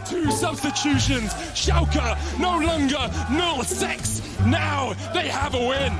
2 substitutions. Schalke no longer 0-6. Now they have a win.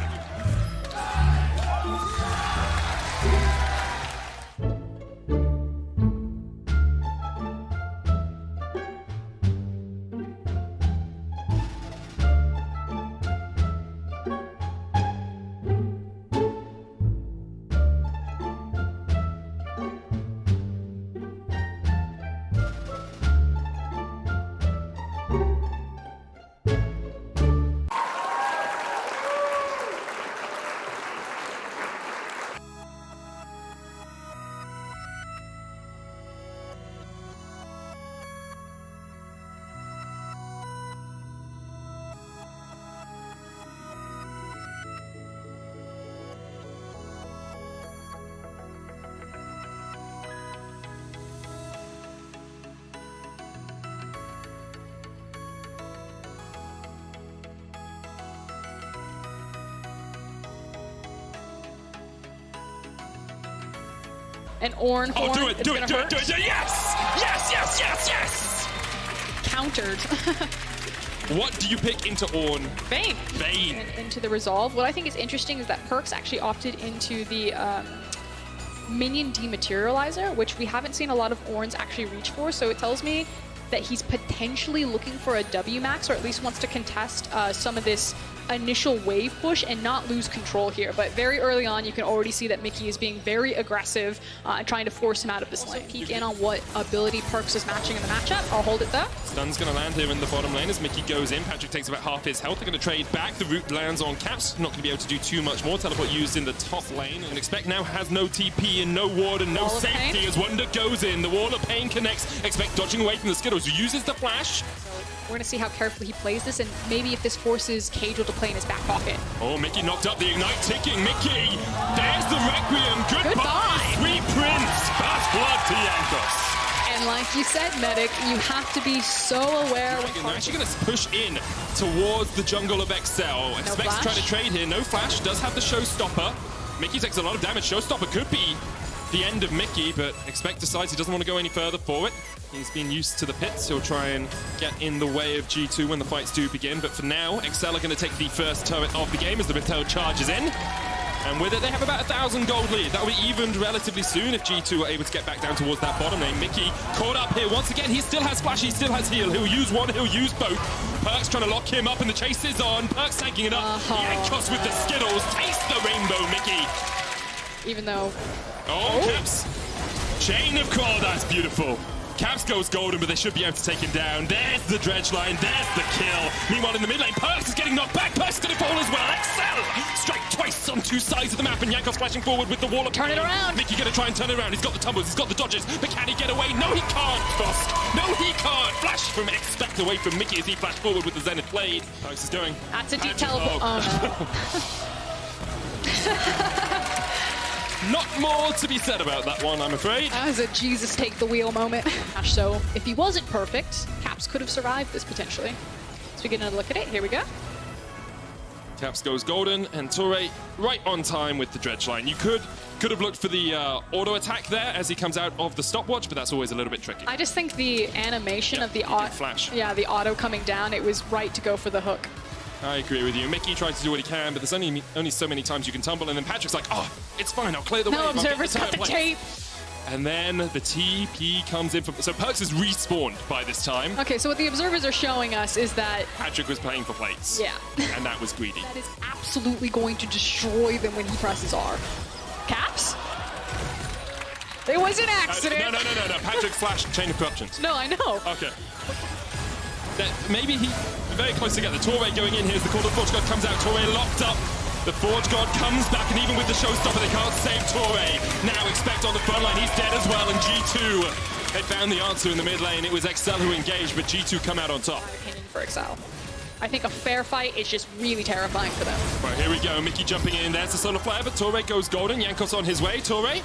An Orn horn. Oh, do it, do it, do it, do it. Yes! Yes, yes, yes, yes! Countered. What do you pick into Orn? Bane. Bane. And into the Resolve. What I think is interesting is that Perkz actually opted into the Minion Dematerializer, which we haven't seen a lot of Orns actually reach for, so it tells me that he's potentially looking for a W max, or at least wants to contest some of this initial wave push and not lose control here. But very early on, you can already see that Mickey is being very aggressive and trying to force him out of this lane. Peek in on what ability Perkz is matching in the matchup. I'll hold it there. Stun's going to land here in the bottom lane as Mickey goes in. Patrick takes about half his health. They're going to trade back. The root lands on Caps. Not going to be able to do too much more. Teleport used in the top lane. And Expect now has no TP and no ward and no safety as Wonder goes in. The Wall of Pain connects. Expect dodging away from the Skittles, who uses the flash. We're going to see how carefully he plays this, and maybe if this forces Cagel to play in his back pocket. Oh, Mickey knocked up the Ignite ticking. Mickey, there's the Requiem. Goodbye. Sweet Prince. First blood to Jankos. And like you said, Medic, you have to be so aware. They're actually going to push in towards the jungle of Excel. Expect's trying to trade here. No flash. Does have the Showstopper. Mickey takes a lot of damage. Showstopper could be the end of Mickey, but Expect decides he doesn't want to go any further for it. He's been used to the pits. He'll try and get in the way of G2 when the fights do begin. But for now, Excel are going to take the first turret of the game as the Vicetone charges in. And with it, they have about 1,000 gold lead. That will be evened relatively soon if G2 are able to get back down towards that bottom lane. Mickey caught up here once again. He still has flash, he still has heal. He'll use one, he'll use both. Perkz trying to lock him up and the chase is on. Perkz taking it up. Jankos with the Skittles. Taste the rainbow, Mickey. Even though... Oh, Caps. Chain of Claw, that's beautiful. Caps goes golden, but they should be able to take him down. There's the dredge line, there's the kill. Meanwhile, in the mid lane, Perkz is getting knocked back. Perkz is going to fall as well. Excel! Strike twice on 2 sides of the map, and Jankos flashing forward with the wall of turn it around. Mickey going to try and turn it around. He's got the tumbles, he's got the dodges, but can he get away? No, he can't, Frost. No, he can't. Flash from Expect away from Mickey as he flashed forward with the Zenith Blade. Perkz is going. That's a deep teleport. Not more to be said about that one, I'm afraid. That was a Jesus take the wheel moment. So if he wasn't perfect, Caps could have survived this potentially. So we get another look at it. Here we go. Caps goes golden, and Torre right on time with the dredge line. You could have looked for the auto attack there as he comes out of the stopwatch, but that's always a little bit tricky. I just think the animation of the flash. Yeah, the auto coming down, it was right to go for the hook. I agree with you. Mickey tries to do what he can, but there's only so many times you can tumble, and then Patrick's like, oh, it's fine, I'll clear the way. No, Observer's got the tape. And then the TP comes in. So Perkz is respawned by this time. Okay, so what the Observers are showing us is that Patrick was playing for plates. Yeah. And that was greedy. That is absolutely going to destroy them when he presses R. Caps? It was an accident. No. Patrick flashed Chain of Corruptions. No, I know. Okay. Maybe he very close together. Torre going in. Here's the call. The Forge God comes out. Torre locked up. The Forge God comes back, and even with the Showstopper, they can't save Torre. Now Expect on the front line. He's dead as well, and G2, they found the answer in the mid lane. It was Excel who engaged, but G2 come out on top. My opinion for Excel. I think a fair fight is just really terrifying for them. Right, here we go. Mickey jumping in. There's the Solar Flare, but Torre goes golden. Jankos on his way. Torre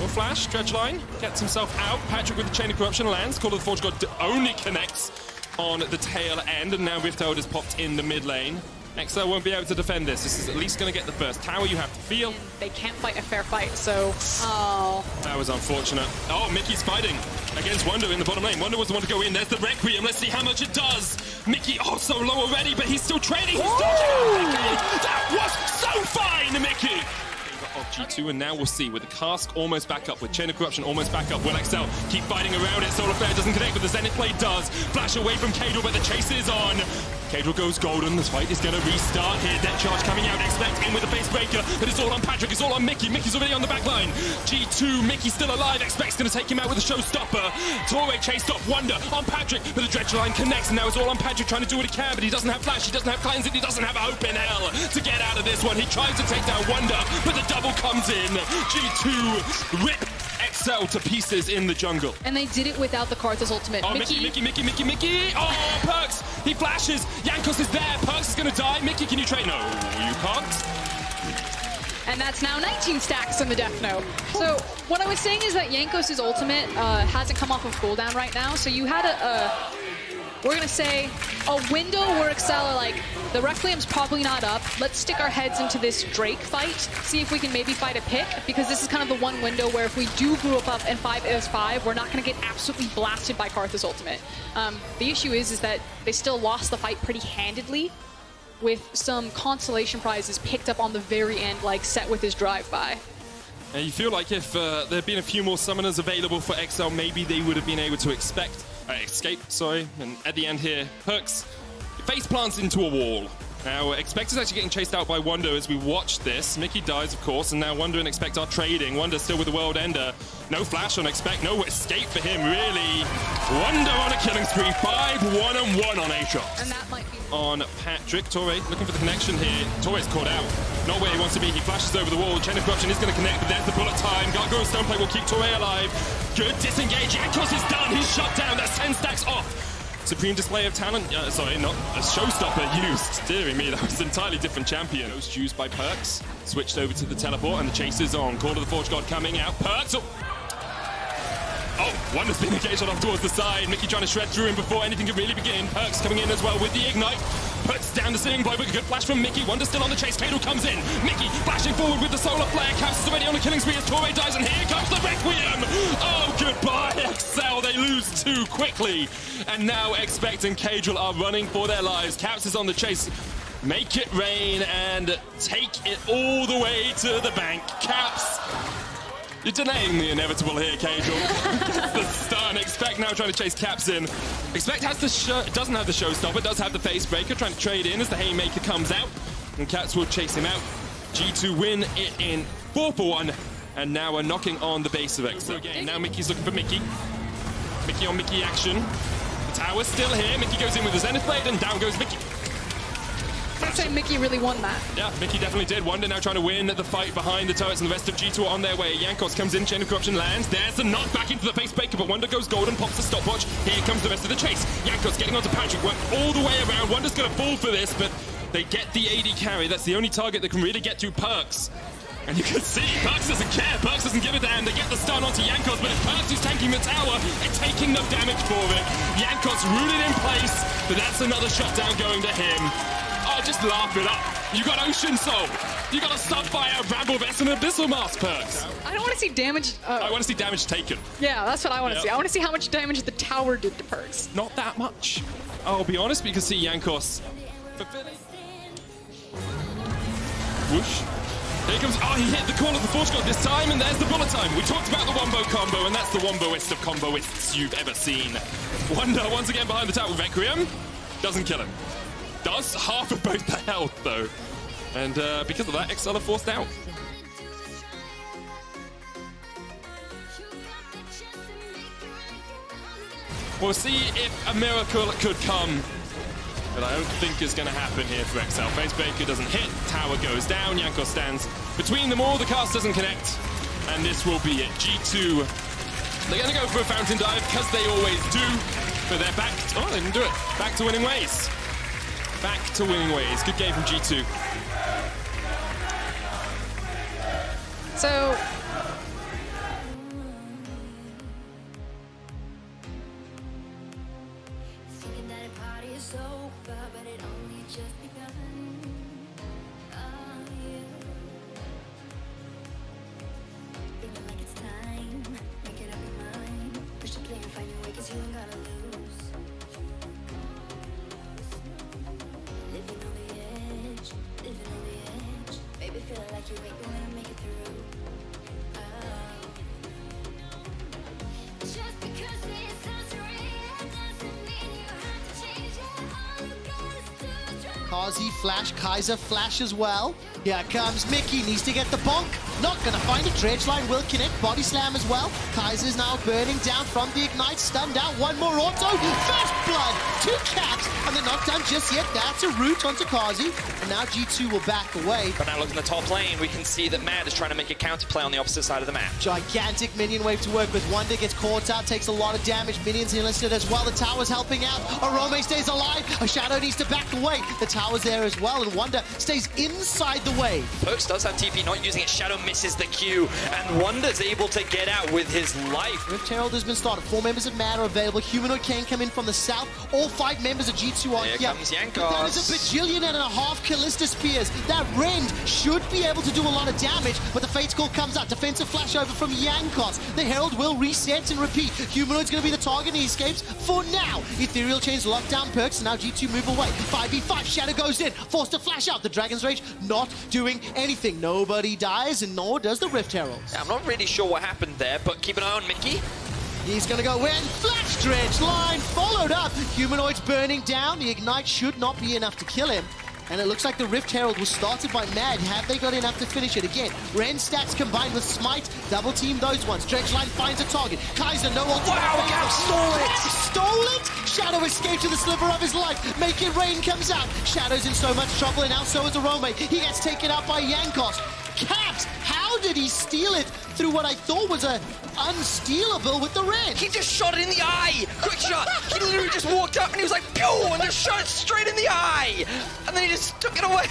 will flash. Dredge line. Gets himself out. Patrick with the Chain of Corruption lands. Call of the Forge God only connects on the tail end, and now Vicetone has popped in the mid lane. Excel won't be able to defend this. This is at least going to get the first tower. You have to feel. They can't fight a fair fight, so... Oh. That was unfortunate. Oh, Mickey's fighting. against Wonder in the bottom lane. Wonder was the one to go in. There's the Requiem. Let's see how much it does. Mickey, oh, so low already, but he's still trading. He's dodging. Mickey, that was so fine, Mickey. Of G2, and now we'll see with the cask almost back up, with Chain of Corruption almost back up. Will XL keep fighting around it? Solar Flare doesn't connect, but the Zenith Blade does. Flash away from Cadle, but the chase is on. Cadle goes golden. This fight is going to restart here. Deck charge coming out. Expect in with the face breaker, but it's all on Patrick. It's all on Mickey. Mickey's already on the back line. G2, Mickey still alive. Expect's going to take him out with a showstopper. Torre chased off Wonder on Patrick, but the dredge line connects, and now it's all on Patrick trying to do what he can, but he doesn't have flash, he doesn't have cleanse, and he doesn't have a hope in hell to get out of this one. He tries to take down Wonder, but the double comes in. G2 rip XL to pieces in the jungle. And they did it without the Karthus ultimate. Oh, Mickey. Oh, Perkz, he flashes. Jankos is there. Perkz is going to die. Mickey, can you trade? No, you can't. And that's now 19 stacks in the Death Note. So what I was saying is that Jankos' ultimate hasn't come off of cooldown right now. So you had we're going to say, a window where XL are like, the Requiem's probably not up. Let's stick our heads into this Drake fight, see if we can maybe fight a pick, because this is kind of the one window where if we do group up and 5-5, we're not going to get absolutely blasted by Karthus ultimate. The issue is that they still lost the fight pretty handedly, with some consolation prizes picked up on the very end, like Set with his drive-by. And you feel like if there had been a few more summoners available for XL, maybe they would have been able to escape, and at the end here, Perkz face plants into a wall. Now, Expect is actually getting chased out by Wonder as we watch this. Mickey dies, of course, and now Wonder and Expect are trading. Wonder still with the World Ender. No flash on Expect, no escape for him, really. Wonder on a killing spree, 5-1-1 on Aatrox. And that might be on Patrick. Torre looking for the connection here. Torre's caught out. Not where he wants to be. He flashes over the wall. Chain of Corruption is going to connect, but there's the bullet time. Gargoyle Stoneplay will keep Torre alive. Good disengage. Jankos is done. He's shut down. That's 10 stacks off. Supreme display of talent. Sorry, not a showstopper used. Dearing me, that was an entirely different champion. It was used by Perkz. Switched over to the teleport, and the chase is on. Call of the Forge God coming out. Perkz. Oh, Wonder's being engaged off towards the side. Mickey trying to shred through him before anything can really begin. Perkz coming in as well with the ignite. Puts down the sitting blow, but a good flash from Mickey. Wonder still on the chase. Cadle comes in. Mickey flashing forward with the solar flare. Caps is already on the killing spree as Torre dies, and here comes the Requiem. Oh, goodbye, XL. They lose too quickly. And now Expect and Cadle are running for their lives. Caps is on the chase. Make it rain and take it all the way to the bank. Caps, you're delaying the inevitable here, Cadle. Gets the stun. Expect now trying to chase Caps in. Expect has the doesn't have the showstopper, does have the face breaker, trying to trade in as the Haymaker comes out. And Caps will chase him out. G2 win it in 4-1. And now we're knocking on the base of XL again. Now Mickey's looking for Mickey. Mickey on Mickey action. The tower's still here. Mickey goes in with the Zenith Blade, and down goes Mickey. I'd say Mickey really won that. Yeah, Mickey definitely did. Wonder now trying to win the fight behind the turrets, and the rest of G2 are on their way. Jankos comes in, Chain of Corruption lands. There's the knock back into the face breaker, but Wonder goes golden, pops the stopwatch. Here comes the rest of the chase. Jankos getting onto Patrick, worked all the way around. Wonder's going to fall for this, but they get the AD carry. That's the only target that can really get to Perkz. And you can see, Perkz doesn't care. Perkz doesn't give a damn. They get the stun onto Jankos, but it's Perkz who's tanking the tower and taking no damage for it. Jankos rooted in place, but that's another shutdown going to him. Oh, just laugh it up. You got Ocean Soul. You got a Sunfire, Bramble Vest, and Abyssal Mask, Perkz. I don't want to see damage. I want to see damage taken. Yeah, that's what I want to see. I want to see how much damage the tower did to Perkz. Not that much. I'll be honest, we can see Jankos. Whoosh. Here comes, oh, he hit the call of the Forge God this time, and there's the bullet time. We talked about the Wombo combo, and that's the Womboist of comboists you've ever seen. Wonder once again behind the tower. Requiem doesn't kill him. Does half of both the health, though. And because of that, XL are forced out. We'll see if a miracle could come. But I don't think it's going to happen here for XL. Facebreaker doesn't hit, tower goes down, Jankos stands between them all, the cast doesn't connect, and this will be it. G2, they're going to go for a fountain dive, because they always do, but they're back, oh, they didn't do it, back to winning ways. Back to winning ways. Good game from G2. So Kazi, flash, Kaiser, flash as well. Here comes Mickey, needs to get the bonk. Not gonna find it, Dredge line will connect, body slam as well. Kaiser's now burning down from the ignite, stunned out, one more auto. First blood, 2 caps, and they're not done just yet. That's a root onto Kazi, and now G2 will back away. But now looking at the top lane, we can see that Mad is trying to make a counterplay on the opposite side of the map. Gigantic minion wave to work with. Wonder gets caught out, takes a lot of damage. Minions enlisted as well. The tower's helping out. Arome stays alive. A Shadow needs to back away. The tower's there as well, and Wonder stays inside the wave. Perkz does have TP, not using it. Shadow misses the Q, and Wonder's able to get out with his life. Rift Herald has been started. 4 members of Mad are available. Humanoid can come in from the south. All 5 members of G2 are Here here. comes Yankos. That is a bajillion and a half Callista Spears. That Rend should be able to do a lot of damage, but the Fate's Call comes out. Defensive flash over from Yankos. The Herald will reset and repeat. Humanoid's going to be the target, and he escapes for now. Ethereal Chains lock down Perkz, and now G2 move away. 5v5, Shadow goes in, forced to flash out. The Dragon's Rage not doing anything. Nobody dies, and nor does the Rift Herald. Yeah, I'm not really sure what happened there, but keep an eye on Mickey. He's gonna go in, flash dredge line, followed up. Humanoid's burning down. The ignite should not be enough to kill him. And it looks like the Rift Herald was started by Mad. Have they got enough to finish it again? Ren stats combined with Smite, double team those ones. Dredge line finds a target. Kaiser, no ultimate. Wow, Cap stole it! Cap stole it! Shadow escaped to the sliver of his life. Make it rain comes out. Shadow's in so much trouble, and now so is Arome. He gets taken out by Yankos. Caps, how did he steal it through what I thought was a unstealable with the red? He just shot it in the eye! Quick shot! He literally just walked up and he was like, pew! And just shot it straight in the eye! And then he just took it away!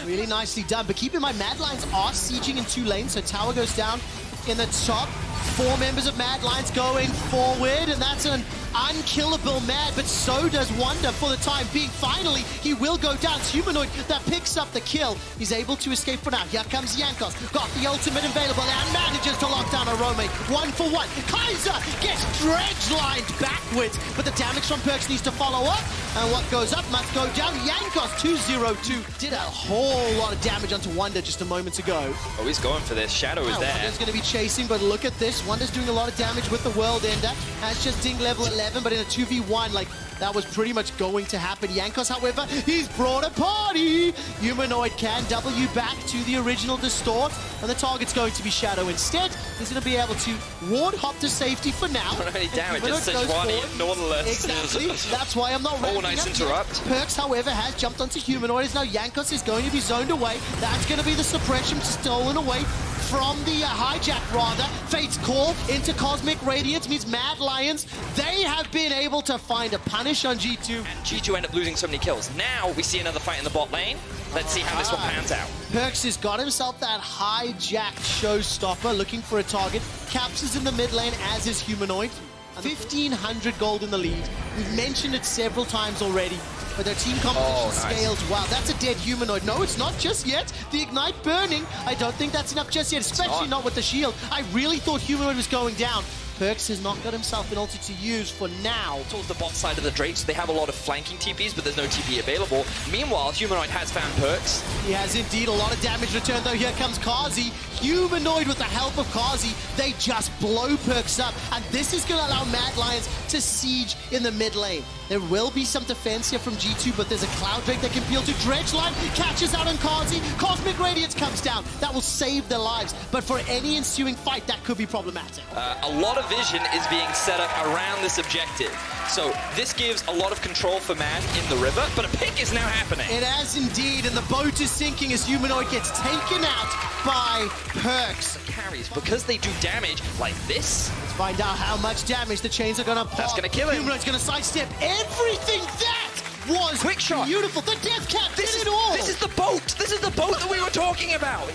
Really nicely done, but keep in mind, Mad Lions are sieging in 2 lanes, so tower goes down in the top. 4 members of Mad Lions going forward, and that's an unkillable Mad, but so does Wonder for the time being. Finally, he will go down. It's Humanoid that picks up the kill. He's able to escape for now. Here comes Yankos. Got the ultimate available and manages to lock down Arome. 1 for 1. Kaiser gets dredge-lined backwards, but the damage from Perkz needs to follow up, and what goes up must go down. Yankos 2-0-2 did a whole lot of damage onto Wonder just a moment ago. Oh, he's going for this. Shadow is there. Wonder's going to be chasing, but look at this. Wonder's doing a lot of damage with the World Ender. That's just ding level 11, but in a 2v1, like, that was pretty much going to happen. Yankos, however, he's brought a party. Humanoid can W back to the original Distort, and the target's going to be Shadow instead. He's going to be able to ward hop to safety for now. Not any damage, it's Sejuani nonetheless. Exactly, that's why I'm not Oh, nice interrupt. Perkz, however, has jumped onto Humanoid. Now Yankos is going to be zoned away. That's going to be the suppression stolen away from the hijack, rather. Fate's Call into Cosmic Radiance means Mad Lions. They have been able to find a punish on G2. And G2 end up losing so many kills. Now we see another fight in the bot lane. Let's see how this one pans out. Perkz has got himself that hijacked showstopper, looking for a target. Caps is in the mid lane, as is Humanoid. 1,500 gold in the lead. We've mentioned it several times already, but their team competition scales. Wow, that's a dead Humanoid. No, it's not just yet. The Ignite burning. I don't think that's enough just yet, especially not with the shield. I really thought Humanoid was going down. Perkz has not got himself an ulti to use for now. Towards the bot side of the Drake, so they have a lot of flanking TPs, but there's no TP available. Meanwhile, Humanoid has found Perkz. He has indeed a lot of damage returned, though. Here comes Kazi. Humanoid with the help of Kazi. They just blow Perkz up, and this is going to allow Mad Lions to siege in the mid lane. There will be some defense here from G2, but there's a Cloud Drake that can peel to Dredge line. Catches out on Kazi. Cosmic Radiance comes down. That will save their lives, but for any ensuing fight, that could be problematic. A lot of vision is being set up around this objective. So this gives a lot of control for Mad in the river, but a pick is now happening. It has indeed, and the boat is sinking as Humanoid gets taken out by Perkz. Carries, because they do damage like this. Let's find out how much damage the chains are going to pop. That's going to kill him. Humanoid's going to sidestep everything. That was quick shot. Beautiful. The Death Cap did it all. This is the boat. This is the boat that we were talking about.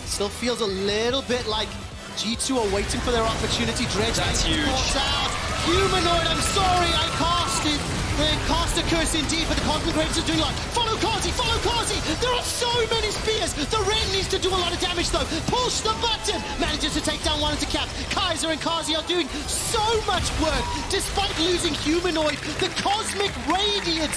Still feels a little bit like G2 are waiting for their opportunity. Dredge That's huge. Out. Humanoid, I'm sorry, I cast it. The caster curse indeed, but the Cosmic Radiance is doing a lot. Follow Kazi, follow Kazi! There are so many spears! The Ren needs to do a lot of damage though. Push the button! Manages to take down one of the caps. Kaiser and Kazi are doing so much work. Despite losing Humanoid, the Cosmic Radiance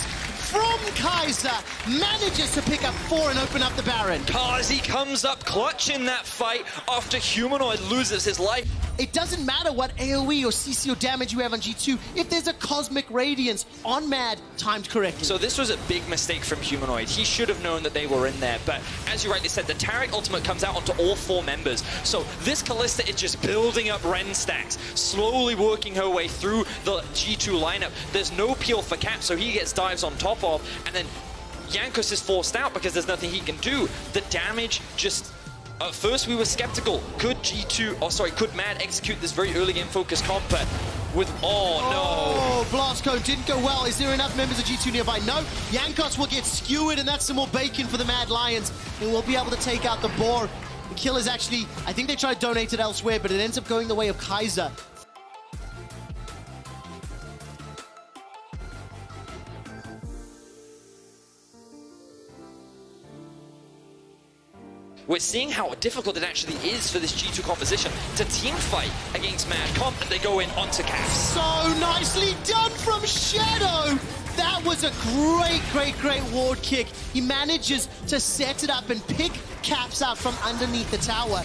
from Kaiser manages to pick up 4 and open up the Baron. Kazi comes up clutch in that fight after Humanoid loses his life. it doesn't matter what AoE or CC or damage you have on G2 if there's a Cosmic Radiance on Mad timed correctly. So this was a big mistake from Humanoid. He should have known that they were in there, but as you rightly said, the Taric ultimate comes out onto all 4 members. So this Kalista is just building up Ren stacks, slowly working her way through the G2 lineup. There's no peel for Cap, so he gets dives on top of, and then Jankos is forced out because there's nothing he can do. The damage just... At first we were skeptical. Could could Mad execute this very early game focus comp, but with, oh no. Blast Cone didn't go well. Is there enough members of G2 nearby? No. Jankos will get skewered, and that's some more bacon for the Mad Lions. And we'll be able to take out the boar. The kill is actually, I think they tried to donate it elsewhere, but it ends up going the way of Kaiser. We're seeing how difficult it actually is for this G2 composition to team fight against Mad Comp, and they go in onto Caps. So nicely done from Shadow! That was a great ward kick. He manages to set it up and pick Caps out from underneath the tower.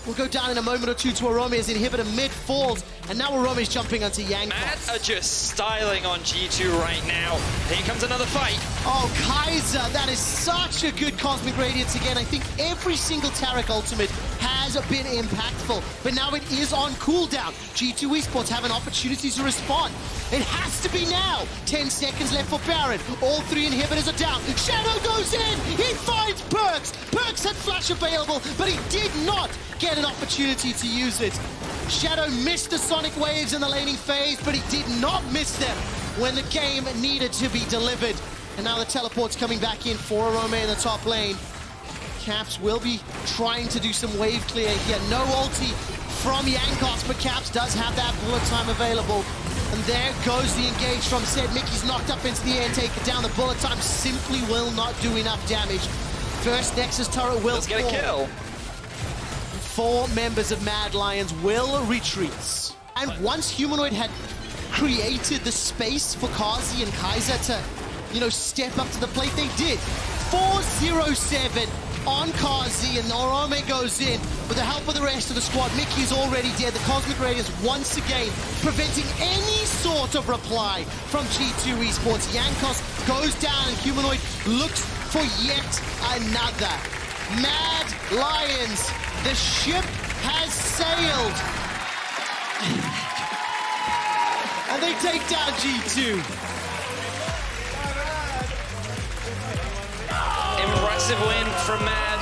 We'll go down in a moment or two to Arome as inhibitor mid falls, and now Arome is jumping onto Jankos. Mad are just styling on G2 right now. Here comes another fight. Oh, Kaiser, that is such a good Cosmic Radiance again. I think every single Taric ultimate has been impactful, but now it is on cooldown. G2 Esports have an opportunity to respond. It has to be now. 10 seconds left for Baron. All 3 inhibitors are down. Shadow goes in. He finds Perkz. Perkz had flash available, but he did not get an opportunity to use it. Shadow missed the Sonic Waves in the laning phase, but he did not miss them when the game needed to be delivered. And now the teleport's coming back in for Arome in the top lane. Caps will be trying to do some wave clear here. No ulti from Jankos, but Caps does have that bullet time available. And there goes the engage from Zed. Mickey's knocked up into the air and taken down. The bullet time simply will not do enough damage. First Nexus turret will Let's get a kill. 4 members of Mad Lions will retreat. And once Humanoid had created the space for Kazi and Kaiser to, step up to the plate, they did. 4-0-7 on Kazi, and Arome goes in with the help of the rest of the squad. Mickey is already dead. The Cosmic Radiance once again preventing any sort of reply from G2 Esports. Jankos goes down, and Humanoid looks for yet another. Mad Lions, the ship has sailed. And they take down G2. Impressive win from Mad.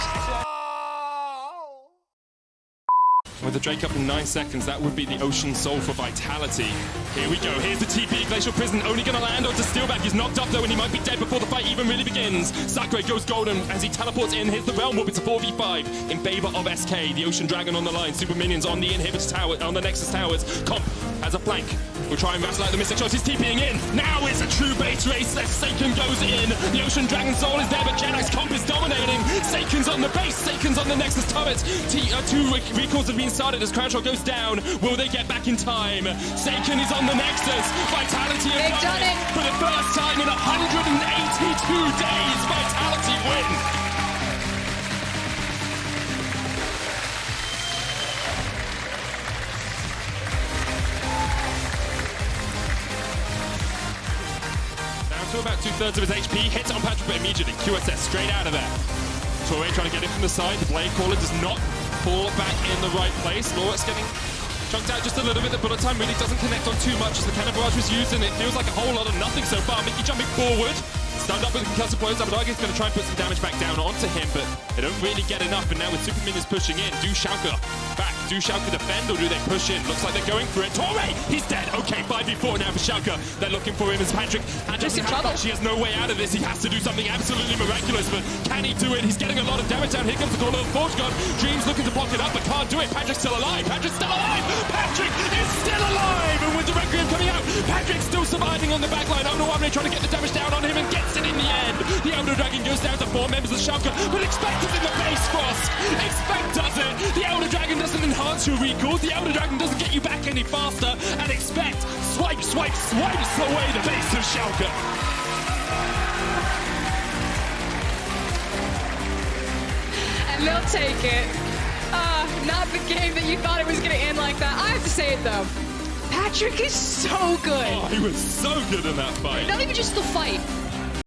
With the Drake up in 9 seconds, that would be the Ocean Soul for Vitality. Here we go, here's the TP, Glacial Prison, only gonna land onto Steelback. He's knocked up though, and he might be dead before the fight even really begins. Sakura goes golden as he teleports in. Here's the Realm Warp, it's a 4v5 in favor of SK. The Ocean Dragon on the line, Super Minions on the Inhibitor Tower, on the Nexus Towers. Comp has a flank. We'll try and wrestle out the Mystic Shots. He's TPing in. Now it's a true base race as Seiken goes in. The Ocean Dragon Soul is there, but Jedi's Comp is dominating. Seiken's on the base, Seiken's on the Nexus turrets. 2 recalls have been started as Cranshaw goes down. Will they get back in time? Seiken is on the Nexus. Vitality have done it for the first time in 182 days. Vitality win. To about 2/3 of his HP, hits on Patrick, but immediately QSS straight out of there. Torre trying to get in from the side. The Blade Caller does not fall back in the right place. Lawrence getting chunked out just a little bit. The bullet time really doesn't connect on too much as the cannon barrage was used, and it feels like a whole lot of nothing so far. Mickey jumping forward. Stunned up with concussive blows. Abadagi's going to try and put some damage back down onto him, but they don't really get enough. And now with Super Minions pushing in, do Schalke back. Do Schalke defend or do they push in? Looks like they're going for it. Torre, he's dead. Okay, 5v4 now for Schalke. They're looking for him as Patrick. Just in trouble. He has no way out of this. He has to do something absolutely miraculous, but can he do it? He's getting a lot of damage down. Here comes the call of the Forge God. Dreams looking to block it up, but can't do it. Patrick's still alive. Patrick's still alive. Patrick is still alive. And with the Requiem coming out, Patrick's still surviving on the backline. Onoamne trying to get the damage down on him and gets it in the end. The Elder Dragon goes down to 4 members of Schalke, but Expect is in the base, Frost. Expect does it. The Elder Dragon doesn't enhance your recalls. The Elder Dragon doesn't get you back any faster. And Expect swipes away the base of Schalke. And they'll take it. Not the game that you thought it was going to end like that. I have to say it, though. Patrick is so good. Oh, he was so good in that fight. Not even just the fight.